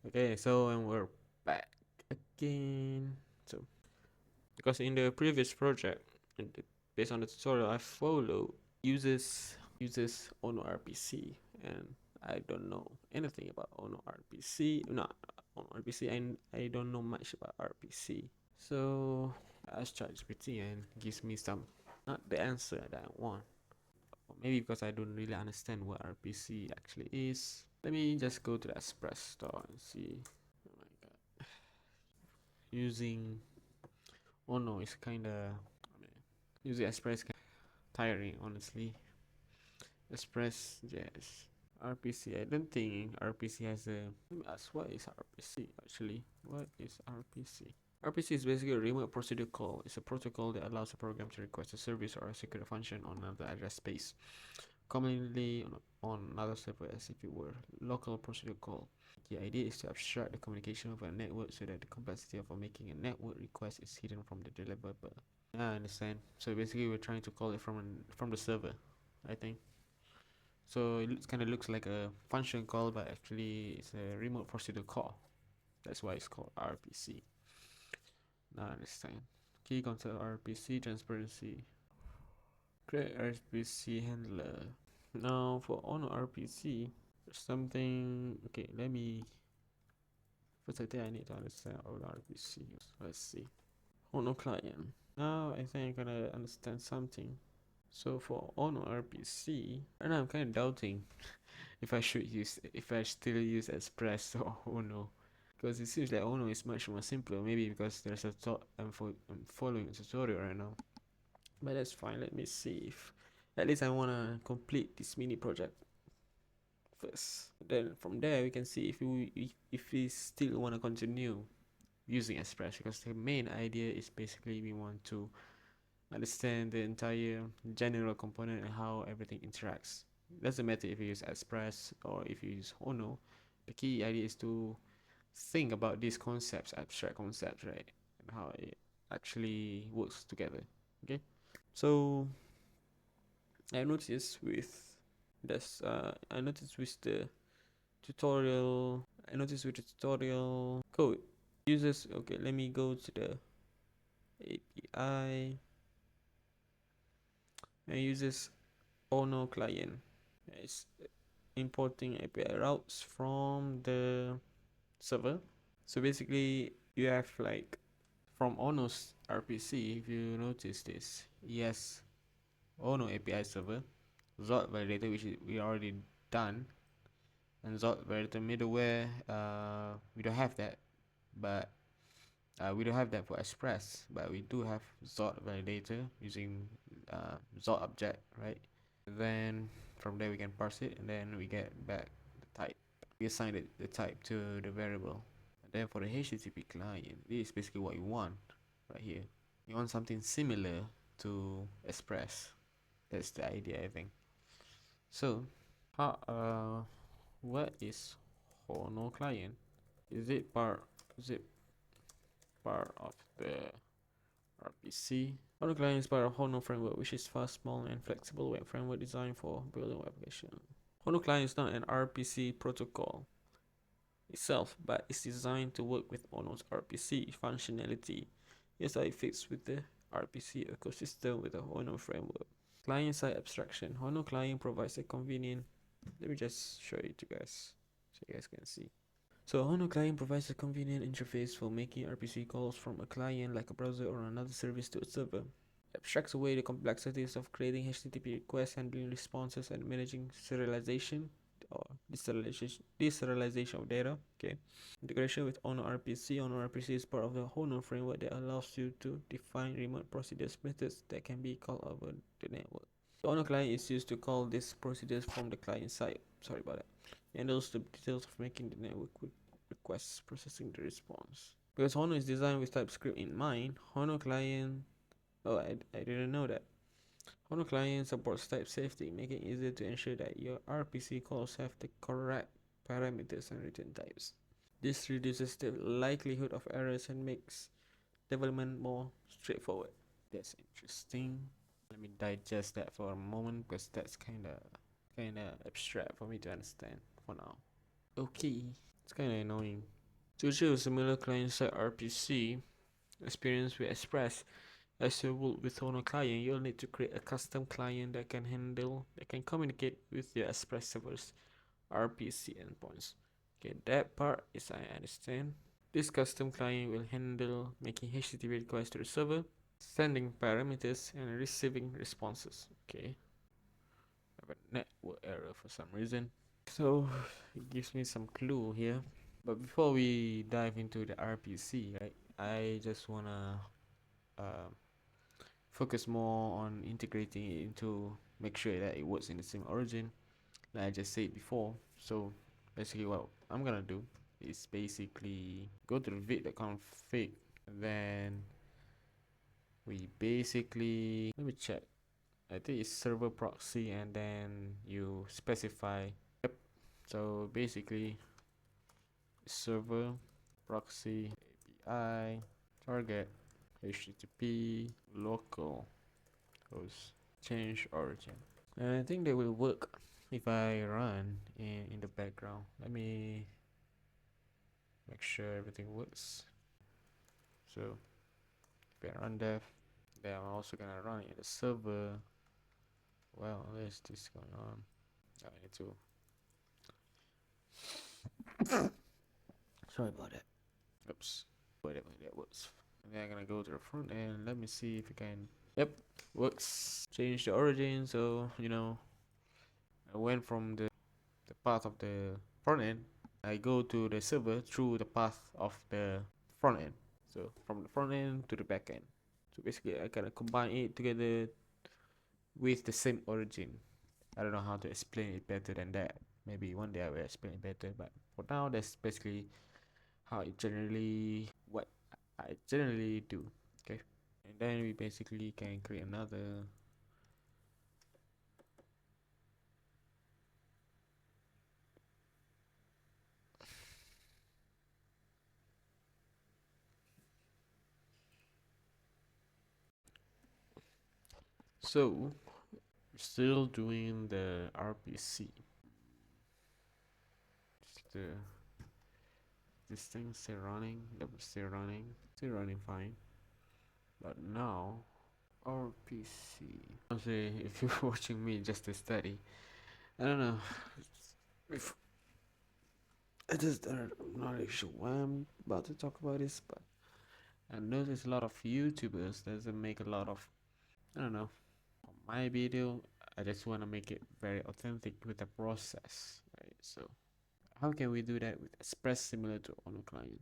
Okay, so and we're back again. So because in the previous project, based on the tutorial I followed, uses Hono RPC, and I don't know anything about Hono RPC. Not Hono RPC, and I don't know much about RPC. So I asked ChatGPT and gives me some, not the answer that I want. Or maybe because I don't really understand what RPC actually is. Let me just go to the Express store and see. Oh my god. Using Ono is kinda, I mean, using Express tiring, honestly. Express, yes. RPC, I don't think RPC has a. Let me ask, what is RPC actually? What is RPC? RPC is basically a remote procedure call. It's a protocol that allows a program to request a service or execute a function on another address space, commonly on another server as if it were local procedure call. The idea is to abstract the communication of a network so that the complexity of making a network request is hidden from the deliverable. Yeah, I understand. So basically, we're trying to call it from the server, I think. So it kind of looks like a function call, but actually it's a remote procedure call. That's why it's called RPC. Now I understand. Key concept RPC transparency. Create RPC handler. Now for on RPC, something. Okay, let me. First, I think I need to understand on RPC. Let's see. Ono client. Now I think I'm gonna understand something. So for Ono RPC, and I'm kind of doubting if I still use Express or Ono, because it seems like Ono is much more simpler. Maybe because there's a I'm following a tutorial right now, but that's fine. Let me see if at least I wanna complete this mini project first. Then from there we can see if we still wanna continue using Express, because the main idea is basically we want to understand the entire general component and how everything interacts. It doesn't matter if you use Express or if you use Ono. The key idea is to think about these concepts, abstract concepts, right? And how it actually works together. Okay. So I noticed with I noticed with the tutorial code uses. Okay, let me go to the API and uses Ono client. It's importing API routes from the server. So basically you have like from Ono's RPC, if you notice this, yes, Ono API server, Zod validator, which is we already done, and Zod validator middleware, we don't have that, but we don't have that for Express, but we do have Zod validator using Zod object, right? Then from there we can parse it, and then we get back the type. We assign the type to the variable. And then for the HTTP client, this is basically what you want right here. You want something similar to Express. That's the idea, I think. So, what is Hono client? Is it part of the RPC? Hono client is part of Hono framework, which is fast, small, and flexible web framework designed for building web application. Hono client is not an RPC protocol itself, but it's designed to work with Hono's RPC functionality. Here's how it fits with the RPC ecosystem with the Hono framework. Client-side abstraction. Hono client provides a convenient. Let me just show it to you guys so you guys can see. So Hono client provides a convenient interface for making RPC calls from a client like a browser or another service to a server. It abstracts away the complexities of creating HTTP requests, handling responses, and managing serialization or deserialization of data. Okay. Integration with Hono RPC. Hono RPC is part of the Hono framework that allows you to define remote procedures methods that can be called over the network. The Hono client is used to call these procedures from the client side. Sorry about that. It handles the details of making the network requests, processing the response. Because Hono is designed with TypeScript in mind, Hono client. Oh, I didn't know that. Hono client supports type safety, making it easier to ensure that your RPC calls have the correct parameters and return types. This reduces the likelihood of errors and makes development more straightforward. That's interesting. Let me digest that for a moment because that's kinda abstract for me to understand for now. Okay, it's kinda annoying To achieve a similar client-side RPC experience with Express as you would with Hono client, you'll need to create a custom client that can communicate with your Express server's RPC endpoints. Okay, that part is I understand. This custom client will handle making HTTP requests to the server, sending parameters, and receiving responses. Okay, I have a network error for some reason. So it gives me some clue here. But before we dive into the RPC, right, I just wanna uh, focus more on integrating it into make sure that it works in the same origin, like I just said before. So basically, what I'm gonna do is basically go to the vite.config, then we basically let me check. I think it's server proxy, and then you specify. Yep. So basically, server proxy API target HTTP local host change origin. And I think they will work if I run in the background. Let me make sure everything works. So if I run dev, then I'm also gonna run it in the server. Well, there's this going on. I need to. Sorry about that. Oops. Whatever, that works. And then I'm gonna go to the front end. Let me see if we can. Yep, works. Change the origin. So I went from the path of the front end. I go to the server through the path of the front end. So from the front end to the back end. So basically, I kind of combine it together with the same origin. I don't know how to explain it better than that. Maybe one day I will explain it better. But for now, that's basically how it generally what I generally do. Okay, and then we basically can create another. So still doing the RPC. The this thing still running. Yep, still running fine. But now RPC. Honestly, if you're watching me just to study, I don't know. If I just I'm not really sure why I'm about to talk about this, but I notice a lot of YouTubers doesn't make a lot of I don't know. On my video, I just want to make it very authentic with the process, right? So how can we do that with Express similar to on a client?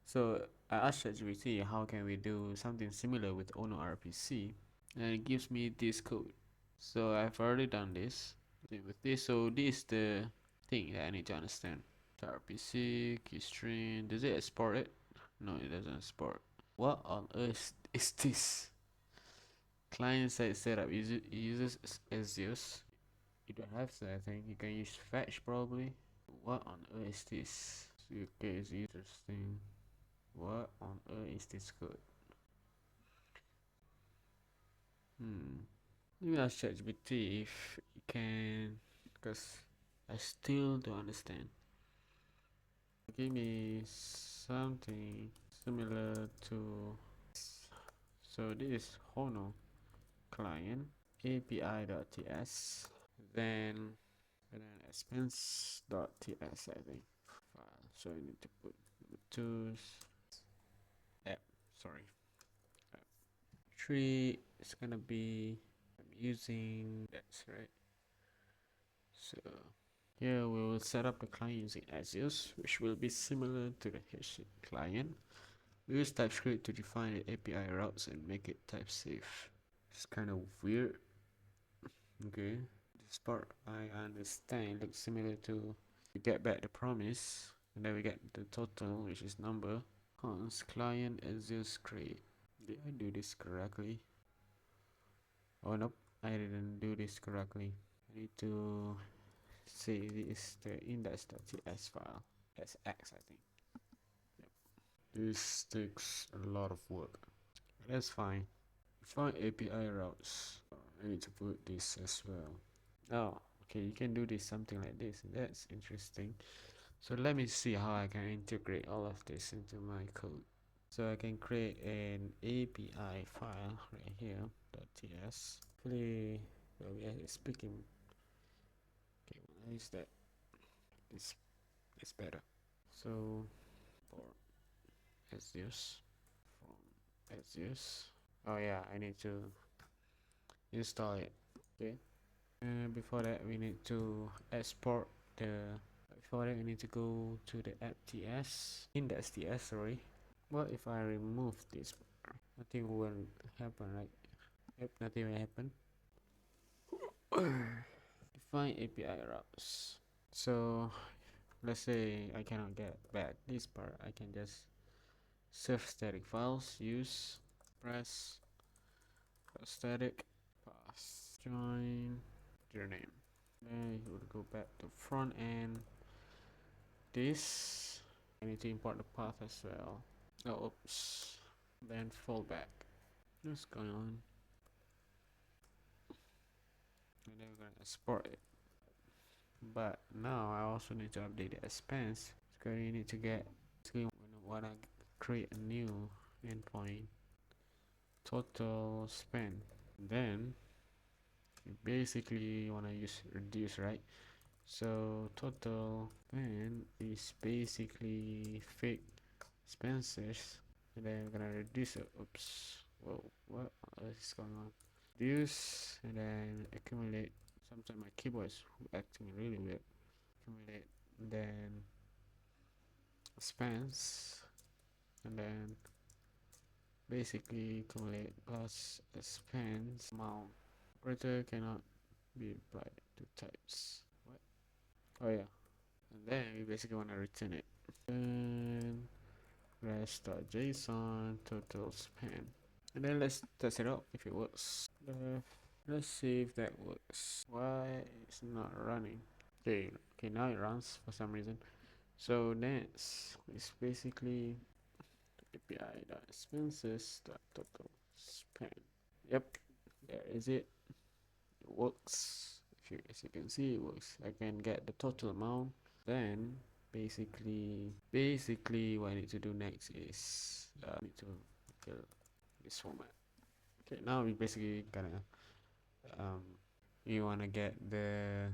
So I asked ChatGPT how can we do something similar with Ono RPC, and it gives me this code. So I've already done this with this. So this is the thing that I need to understand. So RPC keystring. Does it export it? No, it doesn't export. What on earth is this? Client side setup uses Axios. You don't have to. I think you can use fetch probably. What on earth is this? Okay, it's interesting. What on earth is this code? Let me ask ChatGPT if you can, because I still don't understand. Give me something similar to. So this is Hono client API.ts, then expense.ts I think file. So I need to put tools. App. Sorry. App. Tree is gonna be. I'm using that's right. So here we will set up the client using Axios, which will be similar to the HTTP client. We use TypeScript to define the API routes and make it type safe. It's kind of weird. Okay, this part I understand. It looks similar to we get back the promise, and then we get the total, which is number. Const client Axios create. Did I do this correctly? Oh nope, I didn't do this correctly. I need to say this the index.ts file. That's X, I think. Yep. This takes a lot of work. That's fine. Find API routes. I need to put this as well. Oh, okay, you can do this something like this. That's interesting. So let me see how I can integrate all of this into my code. So I can create an API file right here, .ts. Hopefully, well, we are speaking. Okay, when I use that, this is better. So for Azios, from Azios. Oh yeah, I need to install it. Okay. Before that, we need to export the. Before that, we need to go to the AppTS, index.ts. Sorry. What if I remove this? Nothing will happen, right? Yep, nothing will happen. Define API routes. So let's say I cannot get back this part. I can just serve static files. Use press static pass join your name. Then you would go back to front end. This I need to import the path as well. Oh, oops. Then fallback. What's going on? And then we're gonna export it. But now I also need to update the expense. So you need to get. Basically, when I create a new endpoint, total spend. Then you basically wanna use reduce, right? So total spend is basically fake expenses, and then we're gonna reduce it. Oops. Whoa, what is going on? Reduce and then accumulate. Sometimes my keyboard is acting really weird. Accumulate, then expense, and then basically accumulate plus expense amount. Operator cannot be applied to types. What? Oh yeah. And then we basically want to return it. And rest.json total spend. And then let's test it out if it works. Let's see if that works. Why it's not running? Okay, now it runs for some reason. So next is basically API.expenses.total spend. Yep, there is it. It works. As you can see, it works. I can get the total amount. Then basically what I need to do next is I need to kill this format. Okay, now we basically gonna you wanna get the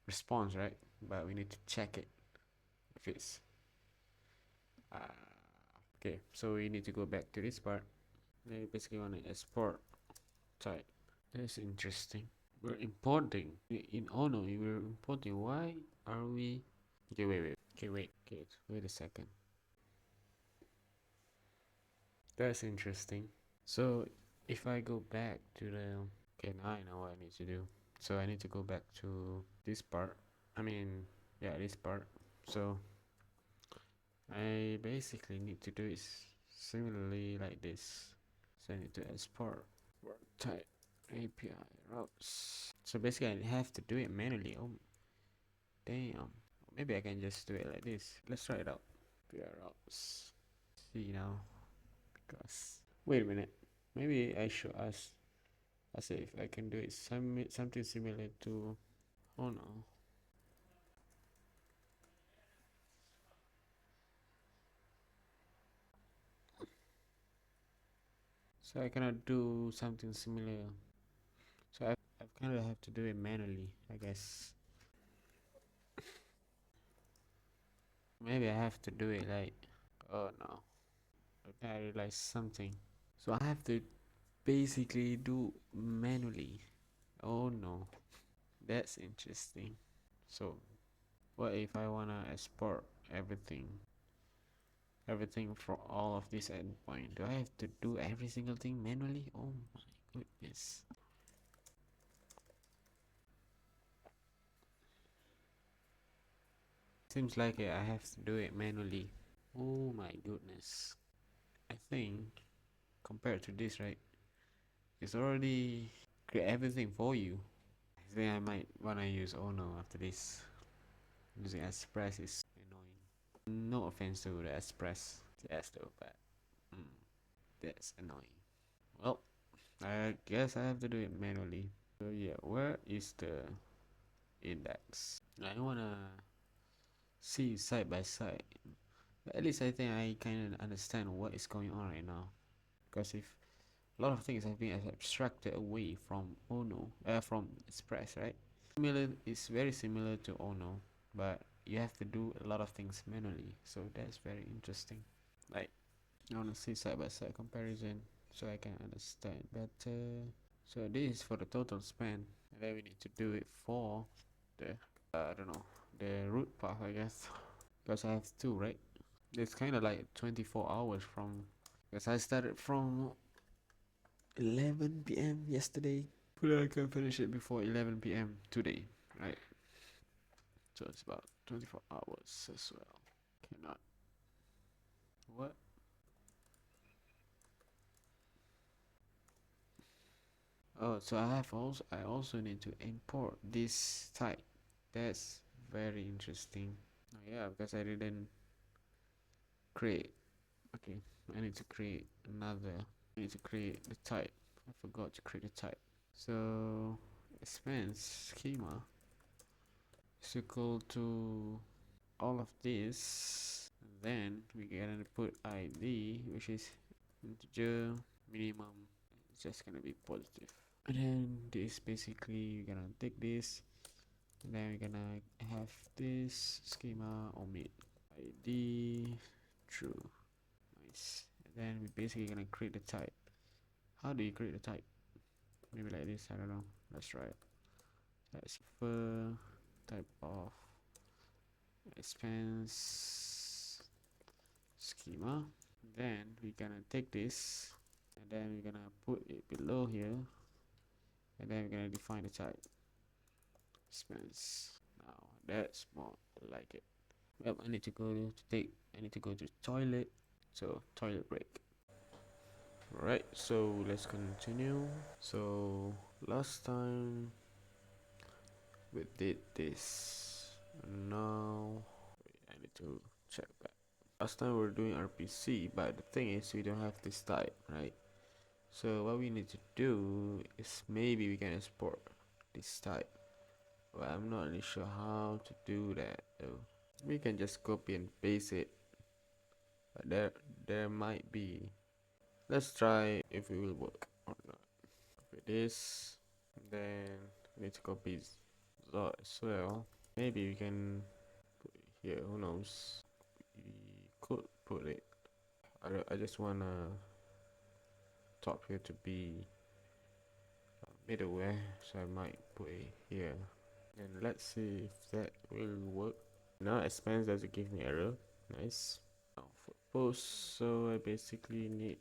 response, right? But we need to check it if it's okay. So we need to go back to this part. Then we basically wanna export type. That's interesting. We're importing in Ono. We're importing. Why are we? Okay, wait. Okay, wait a second. That's interesting. So if I go back to the okay, now I know what I need to do. So I need to go back to this part. I mean, yeah, this part. So I basically need to do it similarly like this. So I need to export work type API routes. So basically I have to do it manually. Oh damn. Maybe I can just do it like this. Let's try it out. API routes. See now. Because wait a minute. Maybe I should ask if I can do it something similar to Hono. So I cannot do something similar. So I've kind of have to do it manually, I guess. Maybe I have to do it like, oh no, I realized something. So I have to basically do manually. Oh no, that's interesting. So what if I wanna export everything for all of this endpoint? Do I have to do every single thing manually? Oh my goodness. Seems like I have to do it manually. Oh my goodness. I think compared to this, right? It's already create everything for you. I think I might wanna use Ono after this. Using Express is annoying. No offense to the Express yes though, but that's annoying. Well, I guess I have to do it manually. So yeah, where is the index? I wanna see side by side. But at least I think I kind of understand what is going on right now. Because if a lot of things have been abstracted away from Ono, from Express, right? Similar is very similar to Ono, but you have to do a lot of things manually. So that's very interesting. Like I want to see side by side comparison so I can understand better. So this is for the total span, and then we need to do it for the I don't know, the root path, I guess, because I have two, right? It's kind of like 24 hours from, because I started from 11 p.m. yesterday, but I can finish it before 11 p.m. today, right? So it's about 24 hours as well. Cannot. What? Oh, so I also need to import this type. That's very interesting. Oh yeah, because I didn't create. Okay, I need to create another. I need to create the type. I forgot to create the type. So expense schema is equal to all of this. And then we gonna put ID, which is integer minimum. It's just gonna be positive. And then this basically you're gonna take this, and then we're gonna have this schema omit ID true. Nice. And then we basically gonna create the type. How do you create the type? Maybe like this, I don't know. Let's try it. Let's for type of expense schema. Then we're gonna take this, and then we're gonna put it below here, and then we're gonna define the type expense. Now that's more like it. Well, I need to go to the toilet, so toilet break. Right, so let's continue. So last time we did this, and now I need to check back. Last time we were doing RPC, but the thing is we don't have this type, right? So what we need to do is maybe we can export this type, but I'm not really sure how to do that though. We can just copy and paste it, but there might be. Let's try if it will work or not. Copy this, then we need to copy that as well. Maybe we can put it here, who knows. We could put it. I just wanna top here to be middleware, so I might put it here. And let's see if that will work. Now expense doesn't give me error. Nice. Now for post, so I basically need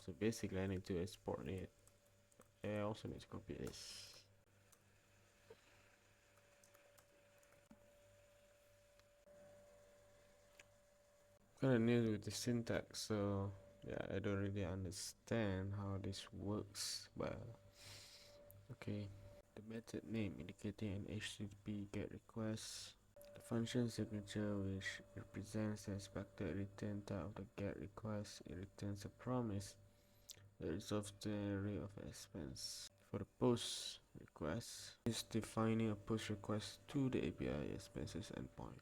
so basically I need to export it. I also need to copy this. Kind of new with the syntax, so yeah, I don't really understand how this works, but okay. The method name indicating an HTTP GET request. The function signature, which represents the expected return type of the GET request. It returns a promise that resolves the array of expense. For the post request, is defining a post request to the API expenses endpoint.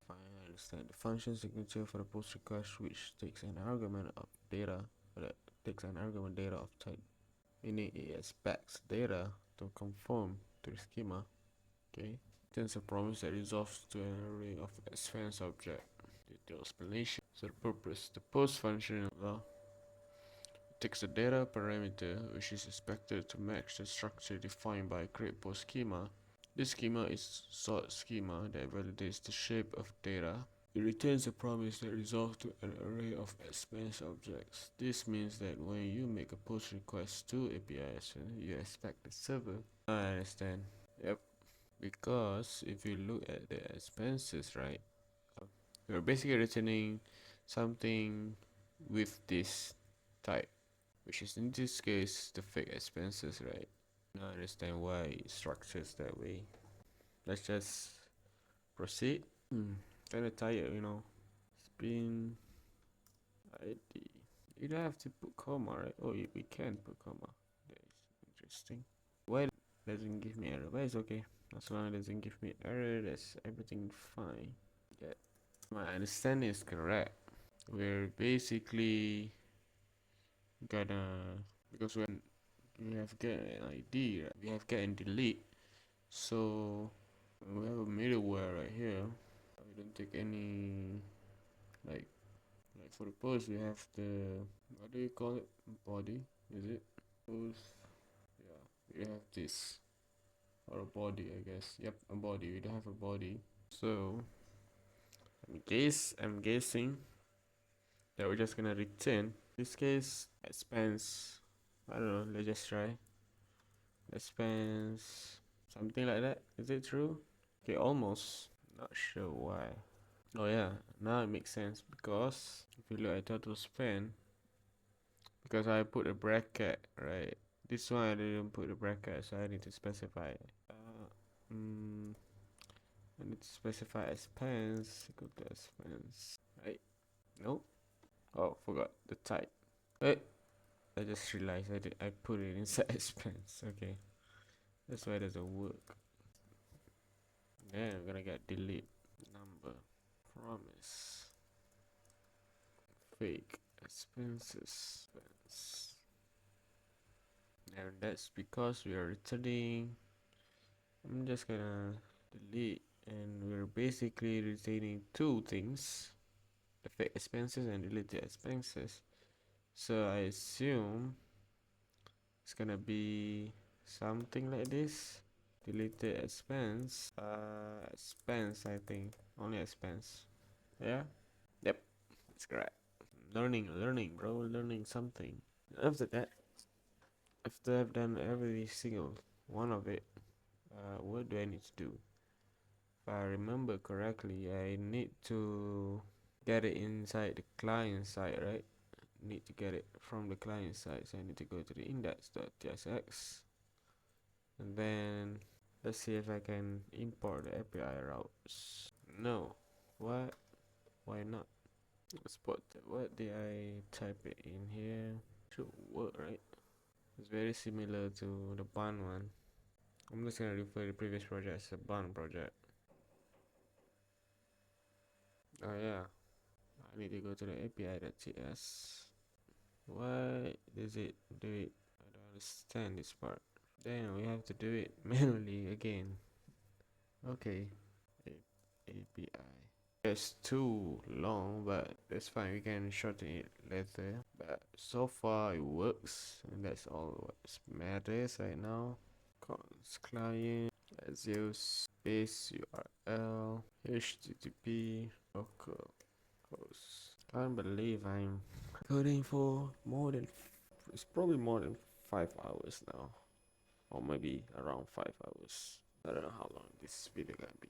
Fine, I understand. The function signature for the post request, which takes an argument of data, of type, meaning it expects data to conform to the schema. Okay, returns a promise that resolves to an array of expense object. Detailed explanation. So the purpose, the post function takes the data parameter, which is expected to match the structure defined by create post schema. This schema is sort schema that validates the shape of data. It returns a promise that resolves to an array of expense objects. This means that when you make a post request to APIs, you expect the server. I understand. Yep. Because if you look at the expenses, right, you're basically returning something with this type, which is in this case the fake expenses, right? Now I understand why it structures that way. Let's just proceed. Kinda tired, you know. Spin ID. You don't have to put comma, right? Oh, we can put comma. That is interesting. Why doesn't give me error? But it's okay. As long as it doesn't give me error, that's everything fine. Yeah, my understanding is correct. We're basically gonna, because when we have get an ID, right, we have get and delete. So we have a middleware right here. We don't take any, like for the post we have the, what do you call it, body, is it post? Yeah, we have this, or a body, I guess. Yep, a body. We don't have a body, so I'm guessing that we're just gonna return this case expense. I don't know, let's just try expense something like that. Is it true? Okay, almost. Not sure why. Oh yeah, now it makes sense, because if you look at total spend, because I put a bracket, right? This one I didn't put a bracket, so I need to specify. I need to specify expense, equal to expense, right? No. Oh, forgot the type. Wait, I just realized I put it inside expense. Okay, that's why it doesn't work. Then I'm gonna get delete number, promise, fake expenses, expense. And that's because we are returning. I'm just gonna delete, and we're basically retaining two things: the fake expenses and deleted expenses. So I assume it's gonna be something like this: deleted expense, expense, I think only expense. Yeah, yep, that's correct. Learning, bro, learning something. After that, after I've done every single one of it, what do I need to do? If I remember correctly, I need to get it inside the client side, right? Need to get it from the client side, so I need to go to the index.tsx, and then let's see if I can import the API routes. No, what? Why not? Let's put what did I type it in here? Should work, right? It's very similar to the bun one. I'm just gonna refer the previous project as a bun project. Oh yeah, I need to go to the API.ts. Why does it do it? I don't understand this part. Then we have to do it manually again. Okay, API. It's too long, but that's fine. We can shorten it later. But so far it works, and that's all what matters right now. Cons client, let's use base URL, HTTP, local host. Can't believe I'm coding for more than, it's probably more than 5 hours now, or maybe around 5 hours. I don't know how long this video gonna be.